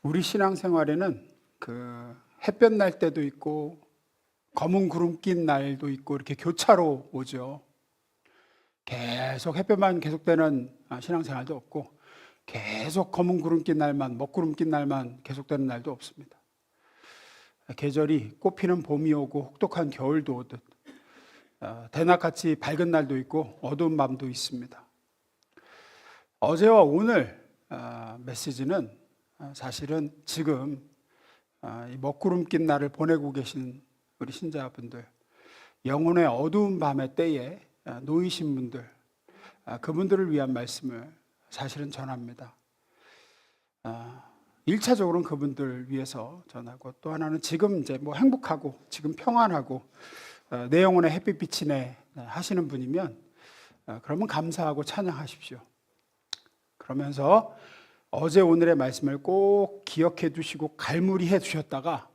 우리 신앙생활에는 햇볕 날 때도 있고 검은 구름 낀 날도 있고 이렇게 교차로 오죠. 계속 햇볕만 계속되는 신앙생활도 없고 계속 검은 구름 낀 날만, 먹구름 낀 날만 계속되는 날도 없습니다. 계절이 꽃피는 봄이 오고 혹독한 겨울도 오듯 대낮같이 밝은 날도 있고 어두운 밤도 있습니다. 어제와 오늘 메시지는 사실은 지금 이 먹구름 낀 날을 보내고 계신 우리 신자분들, 영혼의 어두운 밤의 때에 놓이신 분들, 그분들을 위한 말씀을 사실은 전합니다. 1차적으로는 그분들 위해서 전하고, 또 하나는 지금 이제 행복하고 지금 평안하고 내 영혼에 햇빛 비치네 하시는 분이면 그러면 감사하고 찬양하십시오. 그러면서 어제 오늘의 말씀을 꼭 기억해 두시고 갈무리해 두셨다가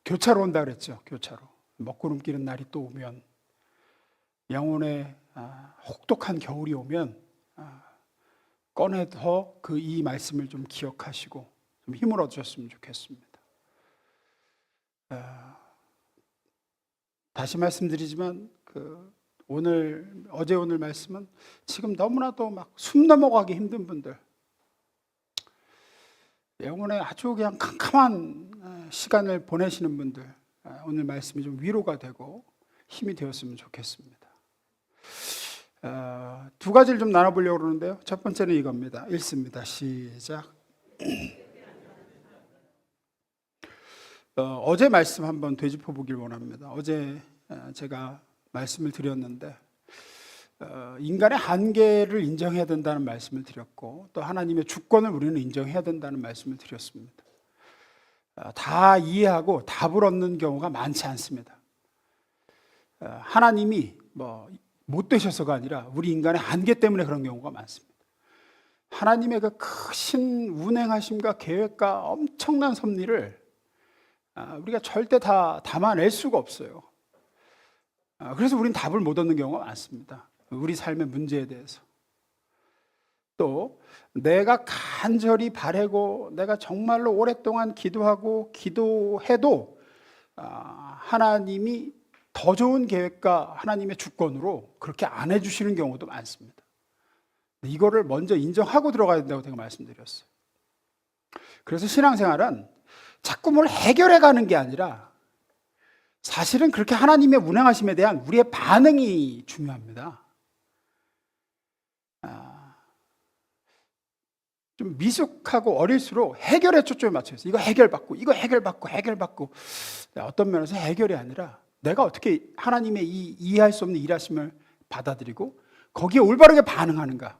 교차로 온다 그랬죠. 교차로 먹구름 끼는 날이 또 오면, 영혼의 혹독한 겨울이 오면 꺼내서 이 말씀을 좀 기억하시고 좀 힘을 얻으셨으면 좋겠습니다. 다시 말씀드리지만 어제 오늘 말씀은 지금 너무나도 숨 넘어가기 힘든 분들, 영혼에 아주 그냥 캄캄한 시간을 보내시는 분들, 오늘 말씀이 좀 위로가 되고 힘이 되었으면 좋겠습니다. 두 가지를 좀 나눠보려고 그러는데요. 첫 번째는 이겁니다. 읽습니다. 시작. 어제 말씀 한번 되짚어 보길 원합니다. 어제 제가 말씀을 드렸는데 인간의 한계를 인정해야 된다는 말씀을 드렸고, 또 하나님의 주권을 우리는 인정해야 된다는 말씀을 드렸습니다. 다 이해하고 답을 얻는 경우가 많지 않습니다. 하나님이 못 되셔서가 아니라 우리 인간의 한계 때문에 그런 경우가 많습니다. 하나님의 그 크신 운행하심과 계획과 엄청난 섭리를 우리가 절대 다 담아낼 수가 없어요. 그래서 우리는 답을 못 얻는 경우가 많습니다. 우리 삶의 문제에 대해서. 또 내가 간절히 바라고 내가 정말로 오랫동안 기도하고 기도해도 하나님이 더 좋은 계획과 하나님의 주권으로 그렇게 안 해주시는 경우도 많습니다. 이거를 먼저 인정하고 들어가야 된다고 제가 말씀드렸어요. 그래서 신앙생활은 자꾸 뭘 해결해 가는 게 아니라 사실은 그렇게 하나님의 운행하심에 대한 우리의 반응이 중요합니다. 좀 미숙하고 어릴수록 해결에 초점을 맞춰서 이거 해결받고 이거 해결받고 어떤 면에서 해결이 아니라 내가 어떻게 하나님의 이 이해할 수 없는 일하심을 받아들이고 거기에 올바르게 반응하는가,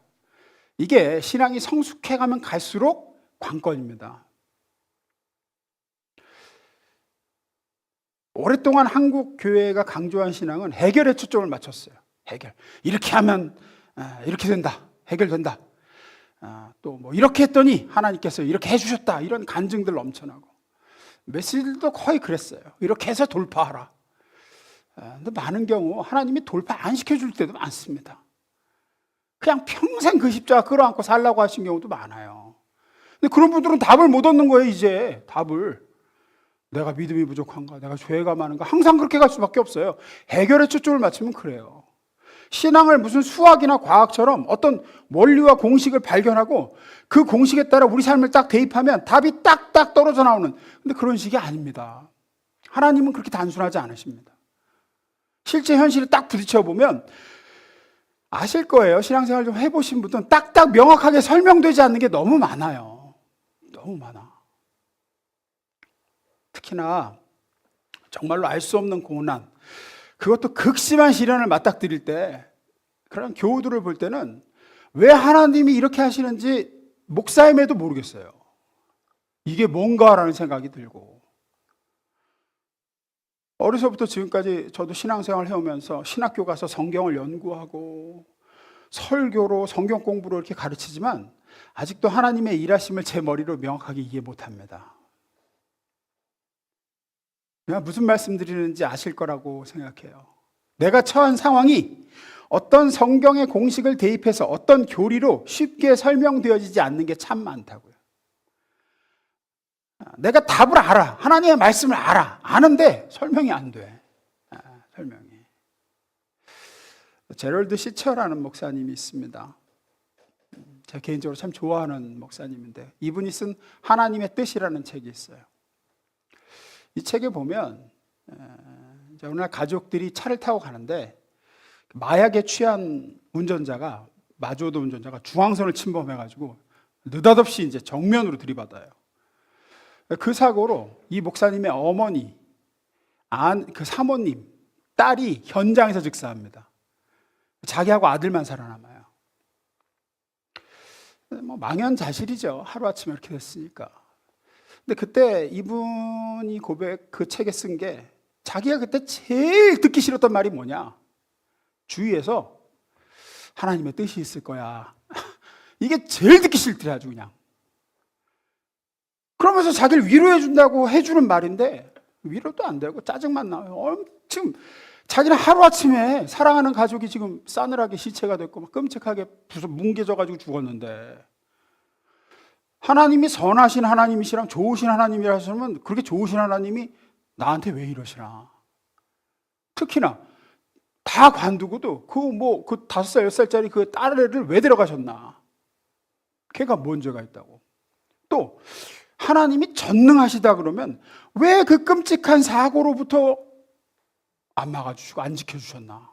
이게 신앙이 성숙해가면 갈수록 관건입니다. 오랫동안 한국 교회가 강조한 신앙은 해결에 초점을 맞췄어요. 해결. 이렇게 하면 이렇게 된다. 해결된다. 또 이렇게 했더니 하나님께서 이렇게 해주셨다. 이런 간증들 넘쳐나고, 메시지들도 거의 그랬어요. 이렇게 해서 돌파하라. 근데 많은 경우 하나님이 돌파 안 시켜줄 때도 많습니다. 그냥 평생 그 십자가 끌어안고 살라고 하신 경우도 많아요. 근데 그런 분들은 답을 못 얻는 거예요. 이제 답을. 내가 믿음이 부족한가, 내가 죄가 많은가, 항상 그렇게 갈 수밖에 없어요. 해결에 초점을 맞추면 그래요. 신앙을 무슨 수학이나 과학처럼 어떤 원리와 공식을 발견하고 그 공식에 따라 우리 삶을 딱 대입하면 답이 딱딱 떨어져 나오는, 근데 그런 식이 아닙니다. 하나님은 그렇게 단순하지 않으십니다. 실제 현실에 딱 부딪혀 보면 아실 거예요. 신앙생활 좀 해보신 분들은 딱딱 명확하게 설명되지 않는 게 너무 많아요. 너무 많아. 특히나 정말로 알 수 없는 고난, 그것도 극심한 시련을 맞닥뜨릴 때 그런 교우들을 볼 때는 왜 하나님이 이렇게 하시는지 목사임에도 모르겠어요. 이게 뭔가라는 생각이 들고, 어려서부터 지금까지 저도 신앙생활을 해오면서 신학교 가서 성경을 연구하고 설교로 성경 공부로 이렇게 가르치지만 아직도 하나님의 일하심을 제 머리로 명확하게 이해 못합니다. 내가 무슨 말씀 드리는지 아실 거라고 생각해요. 내가 처한 상황이 어떤 성경의 공식을 대입해서 어떤 교리로 쉽게 설명되어지지 않는 게 참 많다고요. 내가 답을 알아. 하나님의 말씀을 알아. 아는데 설명이 안 돼. 설명이. 제럴드 시처라는 목사님이 있습니다. 제가 개인적으로 참 좋아하는 목사님인데 이분이 쓴 하나님의 뜻이라는 책이 있어요. 이 책에 보면 오늘날 가족들이 차를 타고 가는데 마약에 취한 마주오도 운전자가 중앙선을 침범해가지고 느닷없이 이제 정면으로 들이받아요. 그 사고로 이 목사님의 어머니, 그 사모님, 딸이 현장에서 즉사합니다. 자기하고 아들만 살아남아요. 뭐 망연자실이죠. 하루아침에 이렇게 됐으니까. 근데 그때 이분이 그 책에 쓴 게 자기가 그때 제일 듣기 싫었던 말이 뭐냐? 주위에서 하나님의 뜻이 있을 거야. 이게 제일 듣기 싫더래 아주 그냥. 그러면서 자기를 위로해 준다고 해주는 말인데 위로도 안 되고 짜증만 나요. 엄청 자기는 하루아침에 사랑하는 가족이 지금 싸늘하게 시체가 됐고 막 끔찍하게 뭉개져가지고 죽었는데 하나님이 선하신 하나님이시랑 좋으신 하나님이라시면 그렇게 좋으신 하나님이 나한테 왜 이러시나. 특히나 다 관두고도 그 5살, 10살짜리 그 딸애를 왜 데려가셨나. 걔가 뭔 죄가 있다고. 또 하나님이 전능하시다 그러면 왜 그 끔찍한 사고로부터 안 막아주시고 안 지켜주셨나.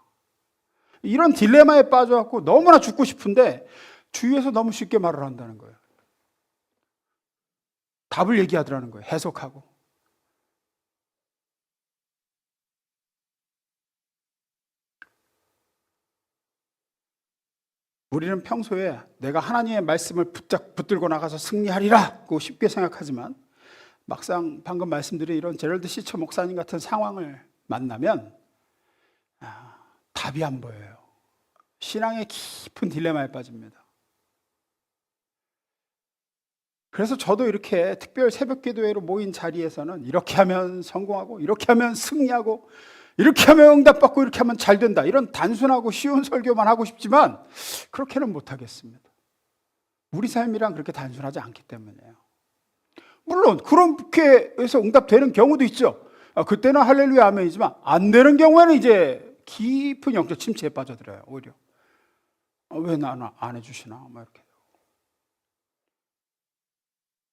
이런 딜레마에 빠져갖고 너무나 죽고 싶은데 주위에서 너무 쉽게 말을 한다는 거예요. 답을 얘기하더라는 거예요. 해석하고. 우리는 평소에 내가 하나님의 말씀을 붙들고 나가서 승리하리라고 쉽게 생각하지만 막상 방금 말씀드린 이런 제럴드 시처 목사님 같은 상황을 만나면 답이 안 보여요. 신앙의 깊은 딜레마에 빠집니다. 그래서 저도 이렇게 특별 새벽 기도회로 모인 자리에서는 이렇게 하면 성공하고 이렇게 하면 승리하고 이렇게 하면 응답받고 이렇게 하면 잘 된다. 이런 단순하고 쉬운 설교만 하고 싶지만 그렇게는 못하겠습니다. 우리 삶이란 그렇게 단순하지 않기 때문이에요. 물론 그렇게 해서 응답되는 경우도 있죠. 그때는 할렐루야 아멘이지만 안 되는 경우에는 이제 깊은 영적 침체에 빠져들어요. 오히려 왜 나는 안 해주시나 막 이렇게.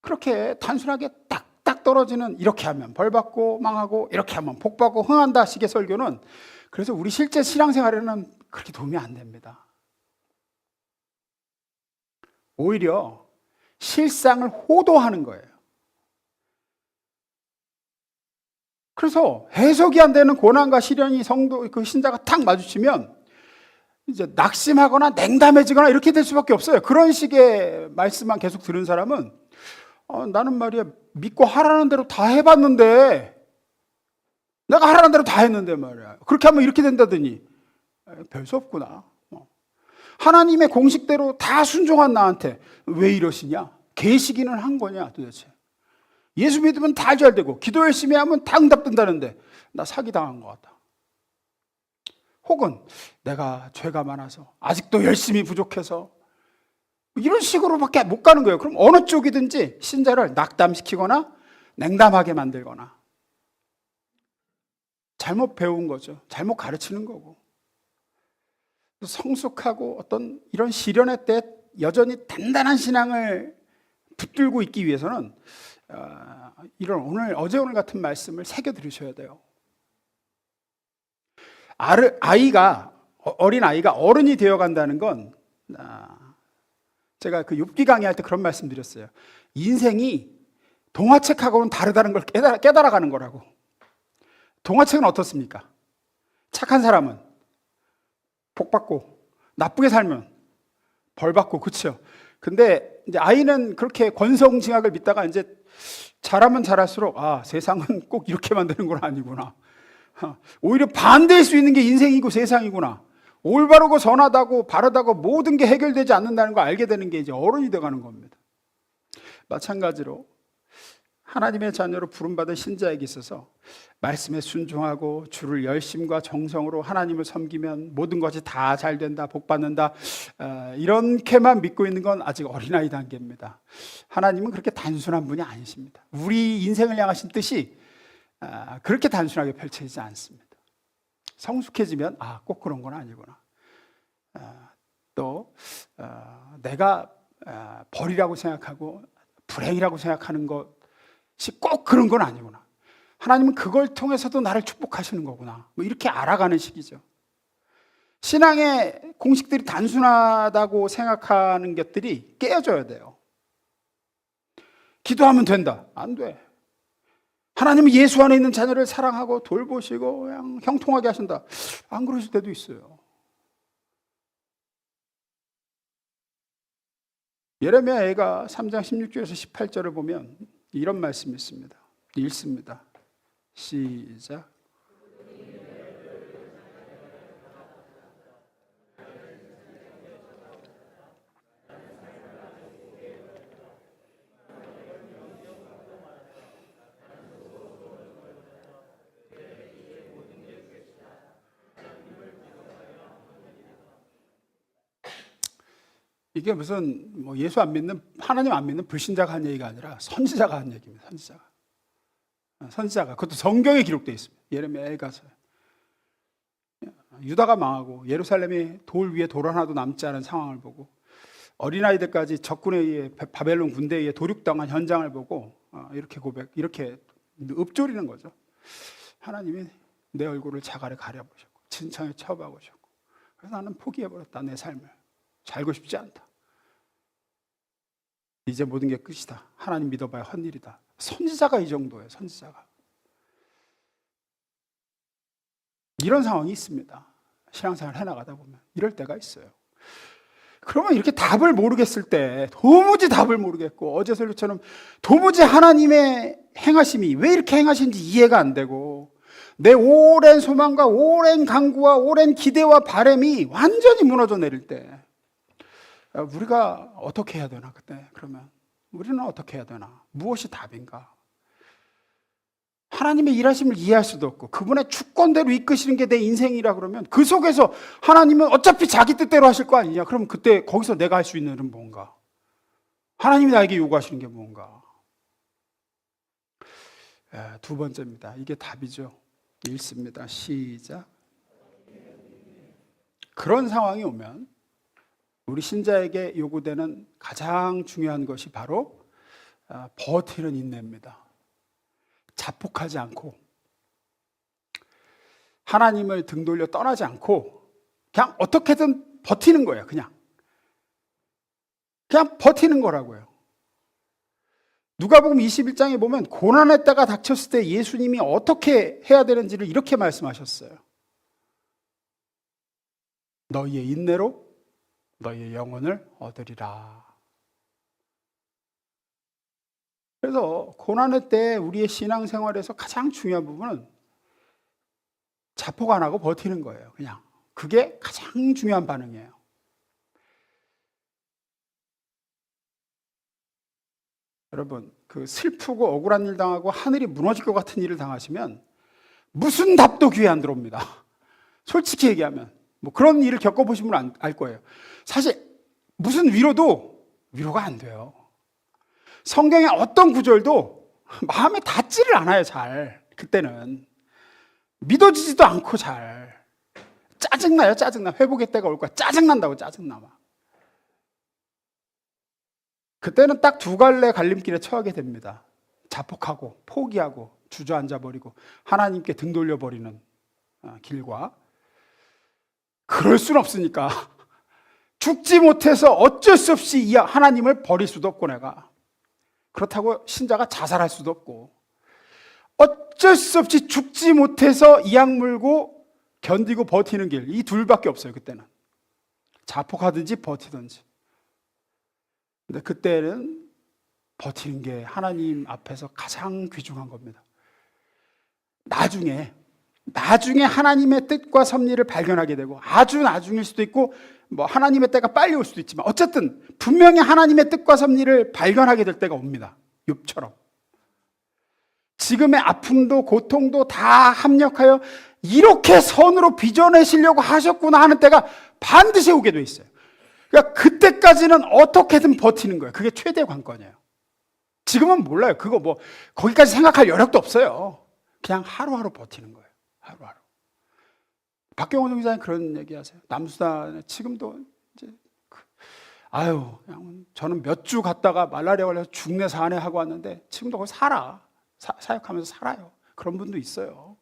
그렇게 단순하게 딱딱 떨어지는 이렇게 하면 벌 받고 망하고 이렇게 하면 복 받고 흥한다 식의 설교는 그래서 우리 실제 신앙생활에는 그렇게 도움이 안 됩니다. 오히려 실상을 호도하는 거예요. 그래서 해석이 안 되는 고난과 시련이 그 신자가 탁 마주치면 이제 낙심하거나 냉담해지거나 이렇게 될 수밖에 없어요. 그런 식의 말씀만 계속 들은 사람은 나는 말이야 믿고 하라는 대로 다 해봤는데 내가 하라는 대로 다 했는데 말이야 그렇게 하면 이렇게 된다더니 별 수 없구나. 하나님의 공식대로 다 순종한 나한테 왜 이러시냐. 계시기는 한 거냐 도대체. 예수 믿으면 다 잘 되고 기도 열심히 하면 다 응답된다는데 나 사기당한 것 같다. 혹은 내가 죄가 많아서 아직도 열심히 부족해서 이런 식으로밖에 못 가는 거예요. 그럼 어느 쪽이든지 신자를 낙담시키거나 냉담하게 만들거나 잘못 배운 거죠. 잘못 가르치는 거고. 성숙하고 어떤 이런 시련의 때 여전히 단단한 신앙을 붙들고 있기 위해서는 이런 어제 오늘 같은 말씀을 새겨 들으셔야 돼요. 어린 아이가 어른이 되어 간다는 건 제가 그 욥기 강의할 때 그런 말씀 드렸어요. 인생이 동화책하고는 다르다는 걸 깨달아가는 거라고. 동화책은 어떻습니까? 착한 사람은 복 받고 나쁘게 살면 벌 받고 그렇죠. 근데 이제 아이는 그렇게 권성징악을 믿다가 이제 잘하면 잘할수록 세상은 꼭 이렇게 만드는 건 아니구나. 오히려 반대일 수 있는 게 인생이고 세상이구나. 올바르고 선하다고 바르다고 모든 게 해결되지 않는다는 걸 알게 되는 게 이제 어른이 돼가는 겁니다. 마찬가지로 하나님의 자녀로 부름받은 신자에게 있어서 말씀에 순종하고 주를 열심과 정성으로 하나님을 섬기면 모든 것이 다 잘 된다, 복 받는다, 이렇게만 믿고 있는 건 아직 어린아이 단계입니다. 하나님은 그렇게 단순한 분이 아니십니다. 우리 인생을 향하신 뜻이 그렇게 단순하게 펼쳐지지 않습니다. 성숙해지면 꼭 그런 건 아니구나. 또 내가 벌이라고 생각하고 불행이라고 생각하는 것이 꼭 그런 건 아니구나. 하나님은 그걸 통해서도 나를 축복하시는 거구나. 뭐 이렇게 알아가는 시기죠. 신앙의 공식들이 단순하다고 생각하는 것들이 깨어져야 돼요. 기도하면 된다. 안 돼. 하나님은 예수 안에 있는 자녀를 사랑하고 돌보시고 그냥 형통하게 하신다. 안 그러실 때도 있어요. 예레미야 애가 3장 16절에서 18절을 보면 이런 말씀이 있습니다. 읽습니다. 시작. 이게 무슨 뭐 예수 안 믿는, 하나님 안 믿는 불신자가 한 얘기가 아니라 선지자가 한 얘기입니다. 선지자가 그것도 성경에 기록되어 있습니다. 예레미야에 가서 유다가 망하고 예루살렘이 돌 위에 돌 하나도 남지 않은 상황을 보고 어린아이들까지 적군에 의해 바벨론 군대에 의해 도륙당한 현장을 보고 이렇게 읊조리는 거죠. 하나님이 내 얼굴을 자갈에 가려보셨고 진창에 쳐박으셨고 그래서 나는 포기해버렸다. 내 삶을 살고 싶지 않다. 이제 모든 게 끝이다. 하나님 믿어봐야 헛일이다. 선지자가 이 정도예요. 선지자가. 이런 상황이 있습니다. 신앙생활 해나가다 보면 이럴 때가 있어요. 그러면 이렇게 답을 모르겠을 때, 도무지 답을 모르겠고 어제 설교처럼 도무지 하나님의 행하심이 왜 이렇게 행하시는지 이해가 안 되고 내 오랜 소망과 오랜 간구와 오랜 기대와 바람이 완전히 무너져 내릴 때 우리가 어떻게 해야 되나? 그때 그러면 우리는 어떻게 해야 되나? 무엇이 답인가? 하나님의 일하심을 이해할 수도 없고 그분의 주권대로 이끄시는 게 내 인생이라 그러면 그 속에서 하나님은 어차피 자기 뜻대로 하실 거 아니냐? 그럼 그때 거기서 내가 할 수 있는 일은 뭔가? 하나님이 나에게 요구하시는 게 뭔가? 두 번째입니다. 이게 답이죠. 읽습니다. 시작. 그런 상황이 오면 우리 신자에게 요구되는 가장 중요한 것이 바로 버티는 인내입니다. 자폭하지 않고 하나님을 등 돌려 떠나지 않고 그냥 어떻게든 버티는 거예요. 그냥 버티는 거라고요. 누가복음 21장에 보면 고난의 때가 닥쳤을 때 예수님이 어떻게 해야 되는지를 이렇게 말씀하셨어요. 너희의 인내로 너희의 영혼을 얻으리라. 그래서 고난의 때 우리의 신앙생활에서 가장 중요한 부분은 자폭 안 하고 버티는 거예요. 그냥 그게 가장 중요한 반응이에요. 여러분, 그 슬프고 억울한 일 당하고 하늘이 무너질 것 같은 일을 당하시면 무슨 답도 귀에 안 들어옵니다. 솔직히 얘기하면 뭐 그런 일을 겪어보신 분은 알 거예요. 사실 무슨 위로도 위로가 안 돼요. 성경의 어떤 구절도 마음에 닿지를 않아요. 잘 그때는 믿어지지도 않고 잘 짜증나요. 짜증나. 회복의 때가 올 거야. 짜증난다고. 짜증나 막. 그때는 딱 두 갈래 갈림길에 처하게 됩니다. 자폭하고 포기하고 주저앉아 버리고 하나님께 등 돌려버리는 길과 그럴 수는 없으니까 죽지 못해서 어쩔 수 없이 이 하나님을 버릴 수도 없고 내가 그렇다고 신자가 자살할 수도 없고 어쩔 수 없이 죽지 못해서 이악 물고 견디고 버티는 길 이 둘밖에 없어요. 그때는 자폭하든지 버티든지. 근데 그때는 버티는 게 하나님 앞에서 가장 귀중한 겁니다. 나중에 하나님의 뜻과 섭리를 발견하게 되고 아주 나중일 수도 있고 뭐 하나님의 때가 빨리 올 수도 있지만 어쨌든 분명히 하나님의 뜻과 섭리를 발견하게 될 때가 옵니다. 욥처럼. 지금의 아픔도 고통도 다 합력하여 이렇게 선으로 빚어내시려고 하셨구나 하는 때가 반드시 오게 돼 있어요. 그러니까 그때까지는 어떻게든 버티는 거예요. 그게 최대 관건이에요. 지금은 몰라요. 그거 뭐 거기까지 생각할 여력도 없어요. 그냥 하루하루 버티는 거예요. 하루하루. 박경원 총장이 그런 얘기하세요. 남수단에 지금도 이제 그냥 저는 몇 주 갔다가 말라리아 걸려서 죽네 사네 하고 왔는데 지금도 거기 사역하면서 살아요. 그런 분도 있어요.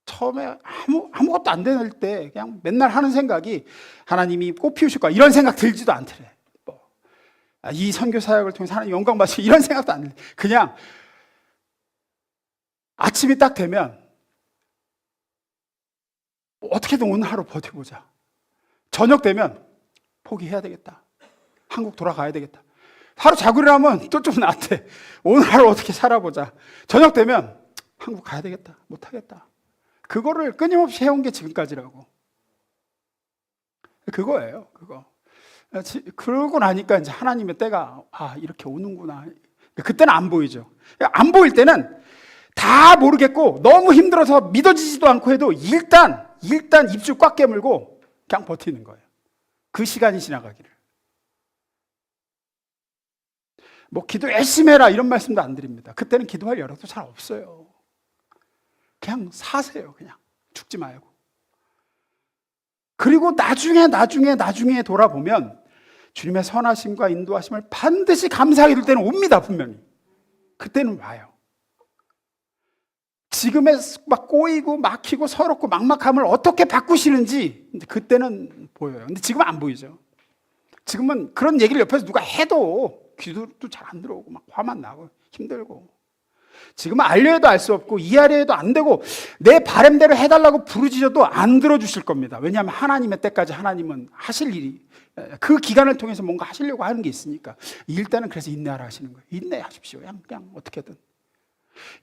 처음에 아무것도 안 되는 때 그냥 맨날 하는 생각이 하나님이 꽃 피우실 거야 이런 생각 들지도 않더래. 이 선교 사역을 통해서 하나님 영광 받으시 이런 생각도 안 돼. 그냥 아침이 딱 되면 어떻게든 오늘 하루 버텨보자. 저녁 되면 포기해야 되겠다. 한국 돌아가야 되겠다. 하루 자고 일어나면 또 좀 낫대. 오늘 하루 어떻게 살아보자. 저녁 되면 한국 가야 되겠다. 못하겠다. 그거를 끊임없이 해온 게 지금까지라고. 그거예요. 그거. 그러고 나니까 이제 하나님의 때가 이렇게 오는구나. 그때는 안 보이죠. 안 보일 때는 다 모르겠고 너무 힘들어서 믿어지지도 않고 해도 일단 입술 꽉 깨물고 그냥 버티는 거예요. 그 시간이 지나가기를. 뭐 기도 열심히 해라 이런 말씀도 안 드립니다. 그때는 기도할 여력도 잘 없어요. 그냥 사세요. 그냥 죽지 말고. 그리고 나중에 돌아보면 주님의 선하심과 인도하심을 반드시 감사하게 될 때는 옵니다. 분명히. 그때는 와요. 지금의 막 꼬이고 막히고 서럽고 막막함을 어떻게 바꾸시는지 그때는 보여요. 근데 지금은 안 보이죠. 지금은 그런 얘기를 옆에서 누가 해도 귀도 잘 안 들어오고 막 화만 나고 힘들고. 지금은 알려 해도 알 수 없고 이해하려 해도 안 되고 내 바람대로 해달라고 부르짖어도 안 들어주실 겁니다. 왜냐하면 하나님의 때까지 하나님은 하실 일이 그 기간을 통해서 뭔가 하시려고 하는 게 있으니까. 일단은 그래서 인내하라 하시는 거예요. 인내하십시오. 그냥 어떻게든.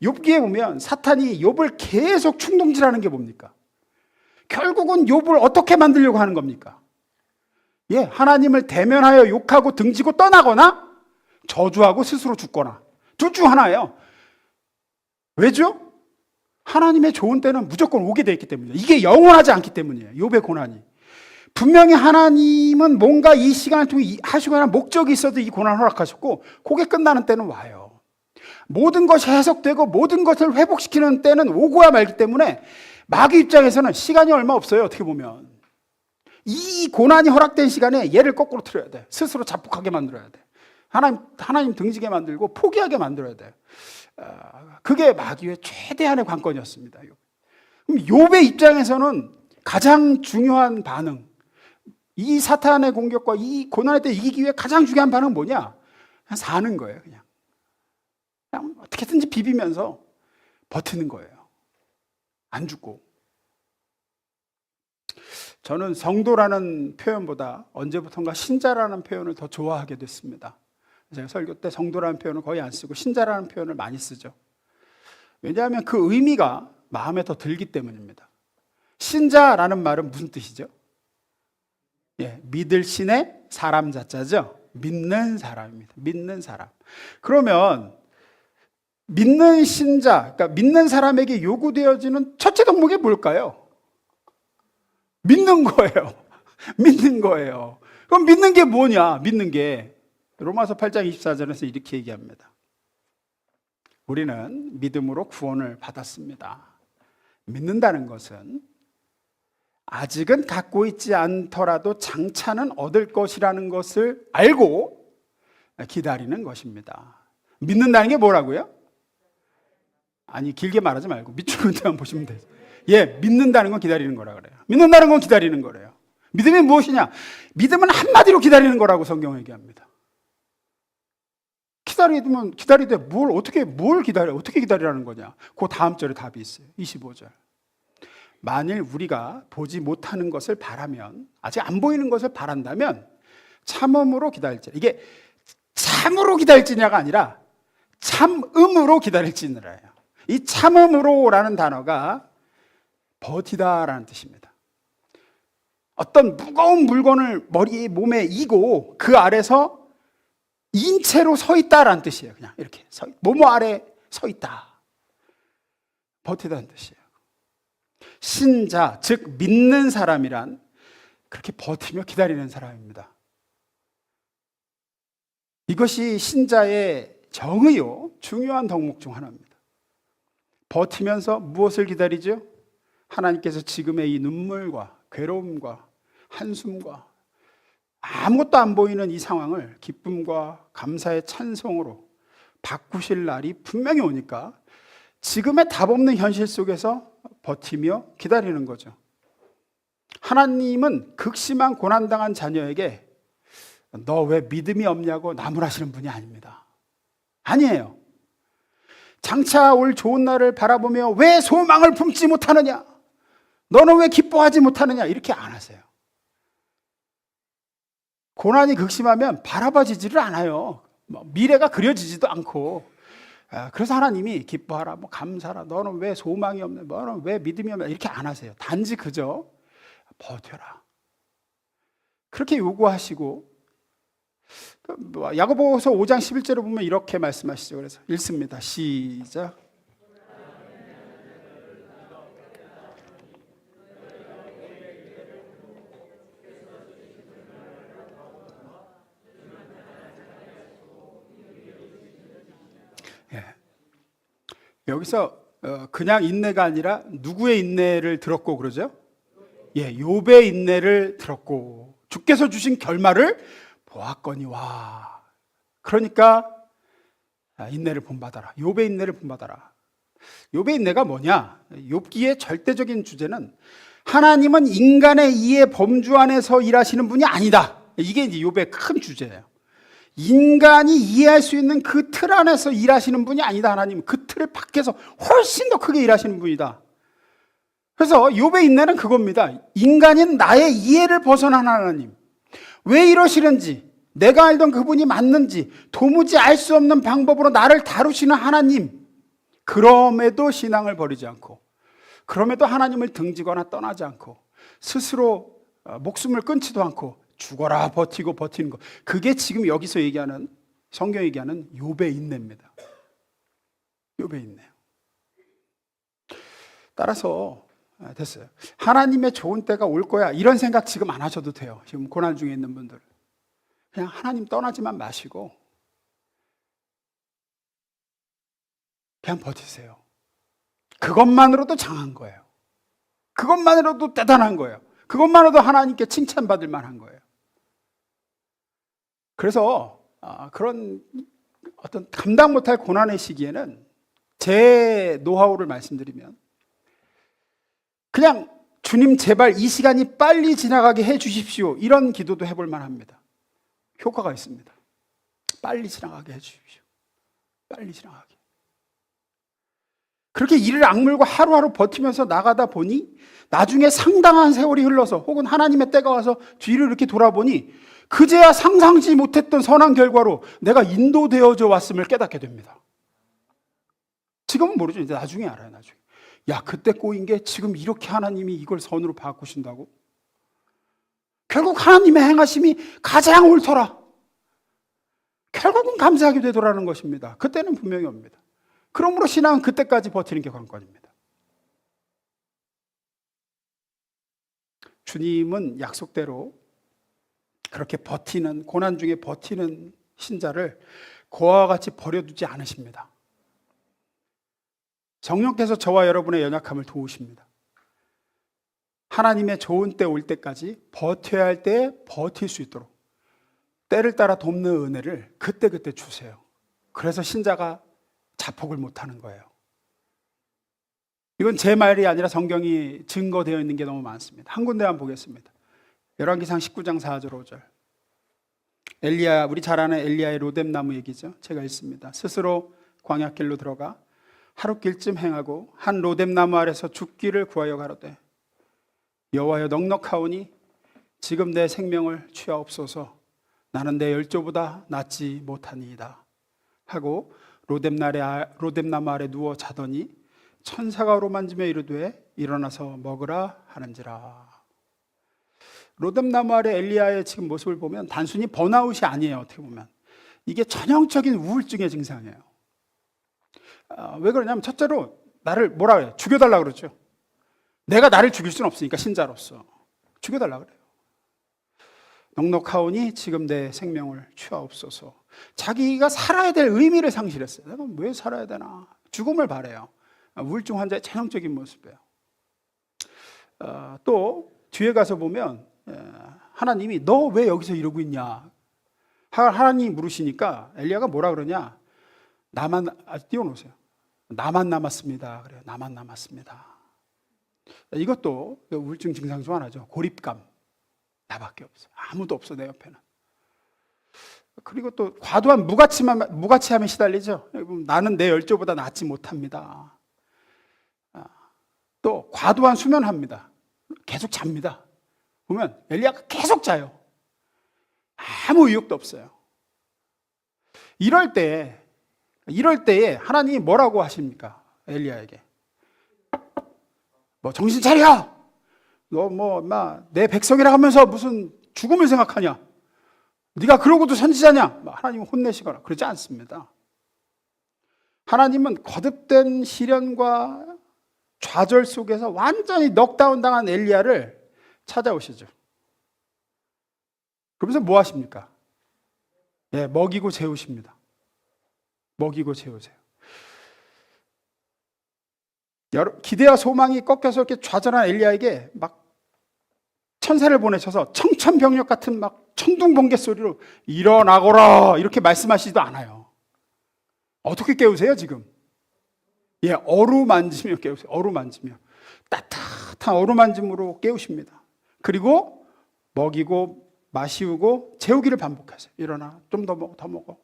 욥기에 보면 사탄이 욥을 계속 충동질하는 게 뭡니까? 결국은 욥을 어떻게 만들려고 하는 겁니까? 하나님을 대면하여 욕하고 등지고 떠나거나 저주하고 스스로 죽거나 둘 중 하나예요. 왜죠? 하나님의 좋은 때는 무조건 오게 돼 있기 때문이에요. 이게 영원하지 않기 때문이에요. 욥의 고난이. 분명히 하나님은 뭔가 이 시간을 통해 하시거나 목적이 있어도 이 고난을 허락하셨고 그게 끝나는 때는 와요. 모든 것이 해석되고 모든 것을 회복시키는 때는 오고야 말기 때문에 마귀 입장에서는 시간이 얼마 없어요. 어떻게 보면 이 고난이 허락된 시간에 얘를 거꾸로 틀어야 돼. 스스로 자폭하게 만들어야 돼. 하나님 등지게 만들고 포기하게 만들어야 돼. 그게 마귀의 최대한의 관건이었습니다. 그럼 욥의 입장에서는 가장 중요한 반응, 이 사탄의 공격과 이 고난의 때 이기기 위해 가장 중요한 반응은 뭐냐? 그냥 사는 거예요. 그냥 어떻게든지 비비면서 버티는 거예요. 안 죽고. 저는 성도라는 표현보다 언제부턴가 신자라는 표현을 더 좋아하게 됐습니다. 제가 설교 때 성도라는 표현을 거의 안 쓰고 신자라는 표현을 많이 쓰죠. 왜냐하면 그 의미가 마음에 더 들기 때문입니다. 신자라는 말은 무슨 뜻이죠? 믿을 신의 사람 자자죠. 믿는 사람입니다. 믿는 사람. 그러면 믿는 신자, 그러니까 믿는 사람에게 요구되어지는 첫째 덕목이 뭘까요? 믿는 거예요. 믿는 거예요. 그럼 믿는 게 뭐냐? 믿는 게 로마서 8장 24절에서 이렇게 얘기합니다. 우리는 믿음으로 구원을 받았습니다. 믿는다는 것은 아직은 갖고 있지 않더라도 장차는 얻을 것이라는 것을 알고 기다리는 것입니다. 믿는다는 게 뭐라고요? 아니, 길게 말하지 말고 밑줄 그대만 보시면 돼요. 믿는다는 건 기다리는 거라 그래요. 믿는다는 건 기다리는 거래요. 믿음이 무엇이냐? 믿음은 한마디로 기다리는 거라고 성경은 얘기합니다. 기다리되 뭘 기다려? 어떻게 기다리라는 거냐? 그 다음 절에 답이 있어요. 25절. 만일 우리가 보지 못하는 것을 바라면, 아직 안 보이는 것을 바란다면 참음으로 기다릴지라. 이게 참으로 기다릴지냐가 아니라 참음으로 기다릴지니라예요. 이 참음으로라는 단어가 버티다라는 뜻입니다. 어떤 무거운 물건을 몸에 이고 그 아래서 인체로 서 있다라는 뜻이에요. 그냥 이렇게 뭐뭐 아래 서 있다. 버티다는 뜻이에요. 신자, 즉 믿는 사람이란 그렇게 버티며 기다리는 사람입니다. 이것이 신자의 정의요, 중요한 덕목 중 하나입니다. 버티면서 무엇을 기다리죠? 하나님께서 지금의 이 눈물과 괴로움과 한숨과 아무것도 안 보이는 이 상황을 기쁨과 감사의 찬송으로 바꾸실 날이 분명히 오니까 지금의 답 없는 현실 속에서 버티며 기다리는 거죠. 하나님은 극심한 고난당한 자녀에게 너 왜 믿음이 없냐고 나무라시는 분이 아닙니다. 아니에요. 장차 올 좋은 날을 바라보며 왜 소망을 품지 못하느냐? 너는 왜 기뻐하지 못하느냐? 이렇게 안 하세요. 고난이 극심하면 바라봐지지를 않아요. 미래가 그려지지도 않고. 그래서 하나님이 기뻐하라, 감사하라, 너는 왜 소망이 없냐, 너는 왜 믿음이 없냐, 이렇게 안 하세요. 단지 그저 버텨라. 그렇게 요구하시고, 야고보서 5장 11절을 보면 이렇게 말씀하시죠. 그래서 읽습니다. 시작. 여기서 그냥 인내가 아니라 누구의 인내를 들었고 그러죠? 욥의 인내를 들었고 주께서 주신 결말을 보았거니와. 그러니까 인내를 본받아라. 욥의 인내를 본받아라. 욥의 인내가 뭐냐? 욥기의 절대적인 주제는 하나님은 인간의 이해 범주 안에서 일하시는 분이 아니다. 이게 이제 욥의 큰 주제예요. 인간이 이해할 수 있는 그 틀 안에서 일하시는 분이 아니다. 하나님은 그 틀을 밖에서 훨씬 더 크게 일하시는 분이다. 그래서 욥의 인내는 그겁니다. 인간인 나의 이해를 벗어난 하나님, 왜 이러시는지, 내가 알던 그분이 맞는지 도무지 알 수 없는 방법으로 나를 다루시는 하나님, 그럼에도 신앙을 버리지 않고, 그럼에도 하나님을 등지거나 떠나지 않고, 스스로 목숨을 끊지도 않고 죽어라 버티고 버티는 것, 그게 지금 여기서 얘기하는, 성경이 얘기하는 욥의 인내입니다. 욥의 인내. 따라서 됐어요. 하나님의 좋은 때가 올 거야, 이런 생각 지금 안 하셔도 돼요. 지금 고난 중에 있는 분들 그냥 하나님 떠나지만 마시고 그냥 버티세요. 그것만으로도 장한 거예요. 그것만으로도 대단한 거예요. 그것만으로도 하나님께 칭찬받을 만한 거예요. 그래서 그런 어떤 감당 못할 고난의 시기에는 제 노하우를 말씀드리면 그냥 주님 제발 이 시간이 빨리 지나가게 해 주십시오, 이런 기도도 해볼 만합니다. 효과가 있습니다. 빨리 지나가게 해 주십시오. 빨리 지나가게. 그렇게 이를 악물고 하루하루 버티면서 나가다 보니 나중에 상당한 세월이 흘러서 혹은 하나님의 때가 와서 뒤를 이렇게 돌아보니 그제야 상상지 못했던 선한 결과로 내가 인도되어져 왔음을 깨닫게 됩니다. 지금은 모르죠. 이제 나중에 알아요. 나중에. 야, 그때 꼬인 게 지금 이렇게 하나님이 이걸 선으로 바꾸신다고? 결국 하나님의 행하심이 가장 옳더라. 결국은 감사하게 되더라는 것입니다. 그때는 분명히 옵니다. 그러므로 신앙은 그때까지 버티는 게 관건입니다. 주님은 약속대로 그렇게 버티는, 고난 중에 버티는 신자를 고아와 같이 버려두지 않으십니다. 성령께서 저와 여러분의 연약함을 도우십니다. 하나님의 좋은 때 올 때까지 버텨야 할 때 버틸 수 있도록 때를 따라 돕는 은혜를 그때그때 주세요. 그래서 신자가 자폭을 못하는 거예요. 이건 제 말이 아니라 성경이 증거되어 있는 게 너무 많습니다. 한 군데만 보겠습니다. 열왕기상 19장 4절 5절. 엘리야, 우리 잘 아는 엘리야의 로뎀나무 얘기죠. 제가 읽습니다. 스스로 광야길로 들어가 하룻길쯤 행하고 한 로뎀나무 아래서 죽기를 구하여 가로되 여호와여, 넉넉하오니 지금 내 생명을 취하옵소서. 나는 내 열조보다 낫지 못하니이다 하고 로뎀나무 아래 누워 자더니 천사가 오로만지며 이르되 일어나서 먹으라 하는지라. 로뎀나무 아래 엘리야의 지금 모습을 보면 단순히 번아웃이 아니에요. 어떻게 보면 이게 전형적인 우울증의 증상이에요. 왜 그러냐면 첫째로 나를 뭐라 그래요? 죽여달라 그러죠. 내가 나를 죽일 수는 없으니까 신자로서 죽여달라 그래요. 넉넉하오니 지금 내 생명을 취하옵소서. 자기가 살아야 될 의미를 상실했어요. 내가 왜 살아야 되나? 죽음을 바래요. 우울증 환자의 전형적인 모습이에요. 또 뒤에 가서 보면 하나님이 너 왜 여기서 이러고 있냐? 하나님이 물으시니까 엘리야가 뭐라 그러냐? 나만 띄워놓으세요. 나만 남았습니다. 그래요. 나만 남았습니다. 이것도 우울증 증상 중 하나죠. 고립감. 나밖에 없어. 아무도 없어 내 옆에는. 그리고 또 과도한 무가치함에 시달리죠. 나는 내 열조보다 낫지 못합니다. 또 과도한 수면합니다. 계속 잡니다. 보면 엘리야가 계속 자요. 아무 의욕도 없어요. 이럴 때에 하나님이 뭐라고 하십니까? 엘리야에게. 뭐 정신 차려! 너 내 백성이라 하면서 무슨 죽음을 생각하냐? 네가 그러고도 선지자냐? 하나님은 혼내시거나 그러지 않습니다. 하나님은 거듭된 시련과 좌절 속에서 완전히 넉다운 당한 엘리야를 찾아오시죠. 그러면서 뭐 하십니까? 먹이고 재우십니다. 먹이고 재우세요. 기대와 소망이 꺾여서 이렇게 좌절한 엘리야에게 막 천사를 보내셔서 청천벽력 같은 막 천둥번개 소리로 일어나거라 이렇게 말씀하시지도 않아요. 어떻게 깨우세요 지금? 어루만지며 깨우세요. 어루만지며 따뜻한 어루만짐으로 깨우십니다. 그리고 먹이고 마시우고 재우기를 반복하세요. 일어나 좀 더 먹어 더 먹어.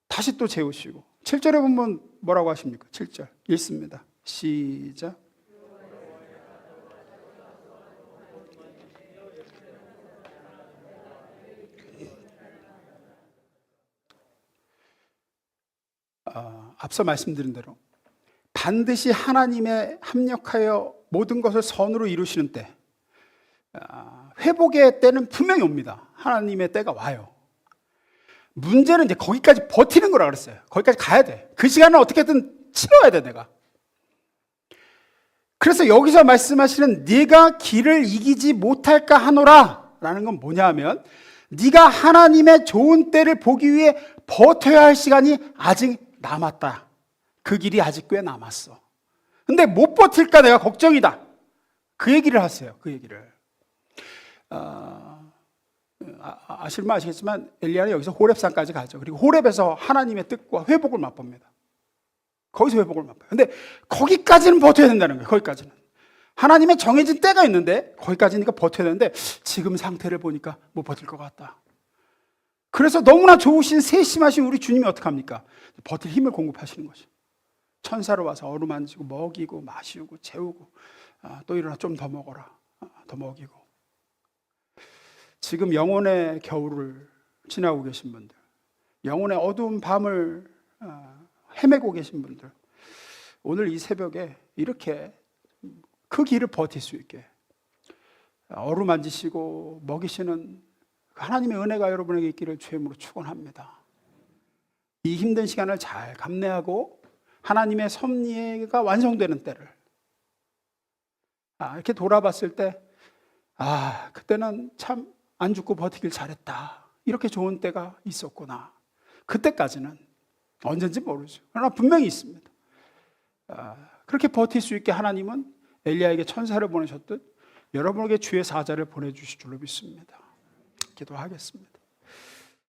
다시 또 재우시고 7절에 보면 뭐라고 하십니까? 7절 읽습니다. 시작. 앞서 말씀드린 대로 반드시 하나님에 합력하여 모든 것을 선으로 이루시는 때, 회복의 때는 분명히 옵니다. 하나님의 때가 와요. 문제는 이제 거기까지 버티는 거라 그랬어요. 거기까지 가야 돼. 그 시간을 어떻게든 치러야 돼, 내가. 그래서 여기서 말씀하시는 네가 길을 이기지 못할까 하노라 라는 건 뭐냐 하면, 네가 하나님의 좋은 때를 보기 위해 버텨야 할 시간이 아직 남았다. 그 길이 아직 꽤 남았어. 근데 못 버틸까 내가 걱정이다. 그 얘기를 하세요. 그 얘기를. 아실만 아시겠지만 엘리야는 여기서 호렙산까지 가죠. 그리고 호렙에서 하나님의 뜻과 회복을 맛봅니다. 거기서 회복을 맛봐요. 근데 거기까지는 버텨야 된다는 거예요. 거기까지는. 하나님의 정해진 때가 있는데 거기까지니까 버텨야 되는데 지금 상태를 보니까 못 버틸 것 같다. 그래서 너무나 좋으신 세심하신 우리 주님이 어떡합니까? 버틸 힘을 공급하시는 거죠. 천사로 와서 어루만지고 먹이고 마시고 재우고 또 일어나 좀 더 먹어라. 더 먹이고. 지금 영혼의 겨울을 지나고 계신 분들, 영혼의 어두운 밤을 헤매고 계신 분들, 오늘 이 새벽에 이렇게 그 길을 버틸 수 있게 어루만지시고 먹이시는 하나님의 은혜가 여러분에게 있기를 주의 이름으로 축원합니다. 이 힘든 시간을 잘 감내하고 하나님의 섭리가 완성되는 때를 이렇게 돌아봤을 때 그때는 참 안 죽고 버티길 잘했다. 이렇게 좋은 때가 있었구나. 그때까지는 언젠지 모르죠. 그러나 분명히 있습니다. 그렇게 버틸 수 있게 하나님은 엘리야에게 천사를 보내셨듯 여러분에게 주의 사자를 보내주실 줄로 믿습니다. 기도하겠습니다.